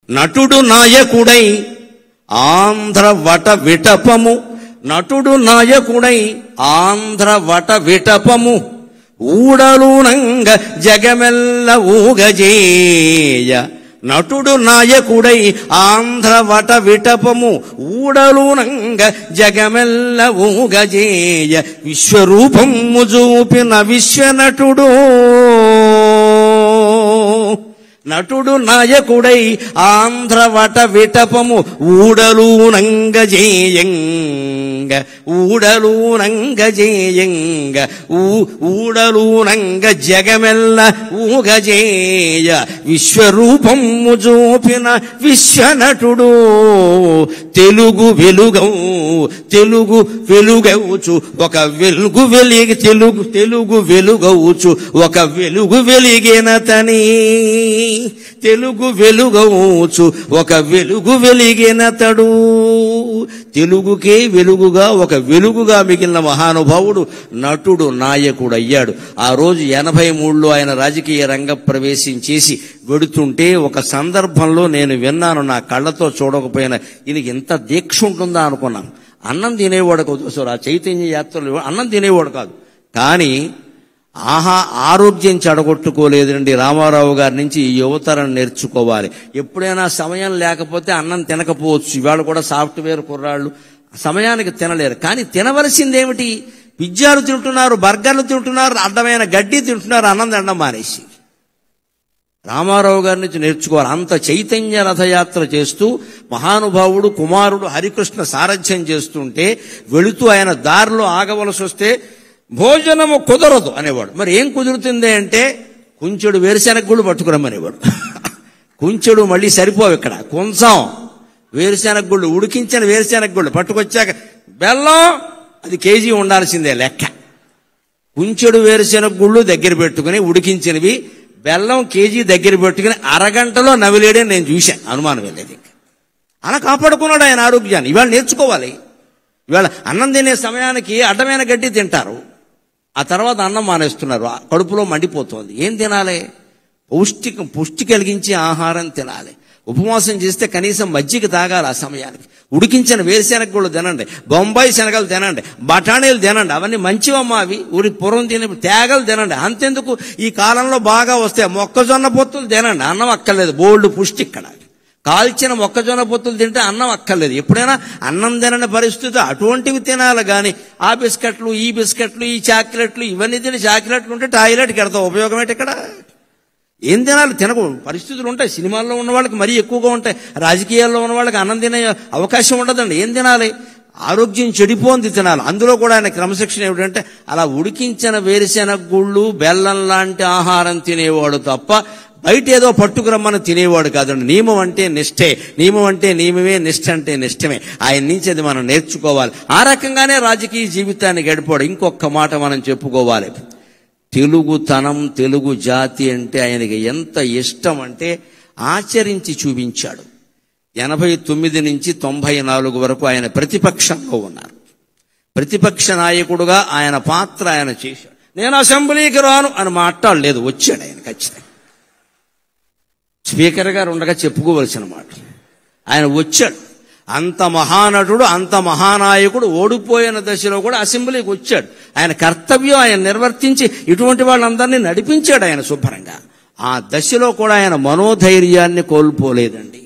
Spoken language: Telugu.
నటుడు నాయకుడై ఆంధ్ర వట విటపము, నటుడు నాయకుడై ఆంధ్ర వట విటపము, ఊడలునంగ జగమెల్ల ఊగజేయ. నటుడు నాయకుడై ఆంధ్ర వట విటపము, ఊడలునంగ జగమెల్ల ఊగజేయ. విశ్వరూపము చూపిన విశ్వనటుడు, నటుడు నాయకుడై ఆంధ్ర వట విటపము, ఊడలునంగ జేయంగ, ఊడలునంగ జేయంగ, ఊడలునంగ జగమెల్ల ఊగజేయ. విశ్వరూపము చూపిన విశ్వనటుడు, తెలుగు వెలుగౌ, తెలుగు వెలుగవుచు ఒక వెలుగు వెలిగి, తెలుగు వెలుగవుచు ఒక వెలుగు వెలిగినతని, తెలుగు వెలుగవుచు ఒక వెలుగు వెలిగినతడు. తెలుగుకే వెలుగుగా ఒక వెలుగుగా మిగిలిన మహానుభావుడు నటుడు నాయకుడు అయ్యాడు. ఆ రోజు 83లో ఆయన రాజకీయ రంగ ప్రవేశం చేసి వెడుతుంటే ఒక సందర్భంలో నేను విన్నాను, నా కళ్ళతో చూడకపోయినా ఈయనకి ఇంత దీక్ష ఉంటుందా అనుకున్నాను. అన్నం తినేవాడు కాదు, ఆ చైతన్య యాత్రలో అన్నం తినేవాడు కాదు, కానీ ఆరోగ్యం చెడగొట్టుకోలేదండి. రామారావు గారి నుంచి ఈ యువతరం నేర్చుకోవాలి. ఎప్పుడైనా సమయం లేకపోతే అన్నం తినకపోవచ్చు. ఇవాళ కూడా సాఫ్ట్వేర్ కుర్రాళ్ళు సమయానికి తినలేరు, కానీ తినవలసిందేమిటి? పిజ్జాలు తింటున్నారు, బర్గర్లు తింటున్నారు, అడ్డమైన గడ్డి తింటున్నారు, అన్నం తినడం మానేసి. రామారావు గారి నుంచి నేర్చుకోవాలి. అంత చైతన్య రథయాత్ర చేస్తూ మహానుభావుడు కుమారుడు హరికృష్ణ సారథ్యం చేస్తుంటే వెళుతూ ఆయన దారిలో ఆగవలసి వస్తే భోజనము కుదరదు అనేవాడు. మరి ఏం కుదురుతుంది అంటే కుంచెడు వేరుశెనగ గుళ్ళు పట్టుకురమ్మనేవాడు. కుంచెడు మళ్ళీ సరిపోవు, ఇక్కడ కొంచెం వేరుశెనగ గుళ్ళు, ఉడికించిన వేరుశెనగ గుళ్ళు పట్టుకొచ్చాక బెల్లం అది కేజీ ఉండాల్సిందే లెక్క. కుంచెడు వేరుశెనగ గుళ్ళు దగ్గర పెట్టుకుని ఉడికించినవి బెల్లం కేజీ దగ్గర పెట్టుకుని అరగంటలో నవిలేడే నేను చూశాను, అనుమానం వెళ్ళేది. అలా కాపాడుకున్నాడు ఆయన ఆరోగ్యాన్ని. ఇవాళ నేర్చుకోవాలి. ఇవాళ అన్నం తినే సమయానికి అడ్డమైన గడ్డి తింటారు, ఆ తర్వాత అన్నం మానేస్తున్నారు, కడుపులో మండిపోతుంది. ఏం తినాలి? పుష్టి కలిగించే ఆహారం తినాలి. ఉపవాసం చేస్తే కనీసం మజ్జిగ తాగాలి ఆ సమయానికి. ఉడికించిన వేరుశెనగ గుళ్ళు తినండి, బొంబాయి శనగలు తినండి, బఠానీలు తినండి, అవన్నీ మంచివమ్మా. అవి ఊరి పూర్వం తినే తేగలు తినండి. అంతెందుకు ఈ కాలంలో బాగా వస్తాయి మొక్కజొన్న పొత్తులు తినండి, అన్నం అక్కర్లేదు, బోల్డ్ పుష్టి. ఇక్కడ కాల్చిన మొక్కజొన్న పొత్తులు తింటే అన్నం అక్కర్లేదు. ఎప్పుడైనా అన్నం తినని పరిస్థితి అటువంటివి తినాలి, కానీ ఆ బిస్కెట్లు ఈ బిస్కెట్లు ఈ చాక్లెట్లు ఇవన్నీ తిని చాక్లెట్లు ఉంటే టాయిలెట్కి వెళ్తాం, ఉపయోగం ఏంటి? ఇక్కడ ఏం తినాలి? తినకు పరిస్థితులు ఉంటాయి. సినిమాల్లో ఉన్న వాళ్ళకి మరీ ఎక్కువగా ఉంటాయి, రాజకీయాల్లో ఉన్న వాళ్ళకి అన్నం తినే అవకాశం ఉండదండి. ఏం తినాలి? ఆరోగ్యం చెడిపోంది తినాలి. అందులో కూడా ఆయన క్రమశిక్షణ ఏమిటంటే అలా ఉడికించిన వేరుశెనగ గుళ్ళు బెల్లం లాంటి ఆహారం తినేవాడు తప్ప బయట ఏదో పట్టుకురమ్మని తినేవాడు కాదండి. నియమం అంటే నిష్ఠే, నియమం అంటే నియమమే, నిష్ఠ అంటే నిష్ఠమే. ఆయన నుంచి అది మనం నేర్చుకోవాలి. ఆ రకంగానే రాజకీయ జీవితాన్ని గడిపాడు. ఇంకొక మాట మనం చెప్పుకోవాలి. తెలుగుతనం, తెలుగు జాతి అంటే ఆయనకి ఎంత ఇష్టం అంటే ఆచరించి చూపించాడు. 89 నుంచి 94 వరకు ఆయన ప్రతిపక్షంలో ఉన్నారు. ప్రతిపక్ష నాయకుడుగా ఆయన పాత్ర ఆయన చేశాడు. నేను అసెంబ్లీకి రాను అని మాట్లాడలేదు, వచ్చాడు ఆయన ఖచ్చితంగా. స్పీకర్ గారు ఉండగా చెప్పుకోవలసిన మాట. ఆయన వచ్చాడు. అంత మహానటుడు, అంత మహానాయకుడు ఓడిపోయిన దశలో కూడా అసెంబ్లీకి వచ్చాడు. ఆయన కర్తవ్యం ఆయన నిర్వర్తించి ఇటువంటి వాళ్ళందరినీ నడిపించాడు ఆయన శుభ్రంగా. ఆ దశలో కూడా ఆయన మనోధైర్యాన్ని కోల్పోలేదండి.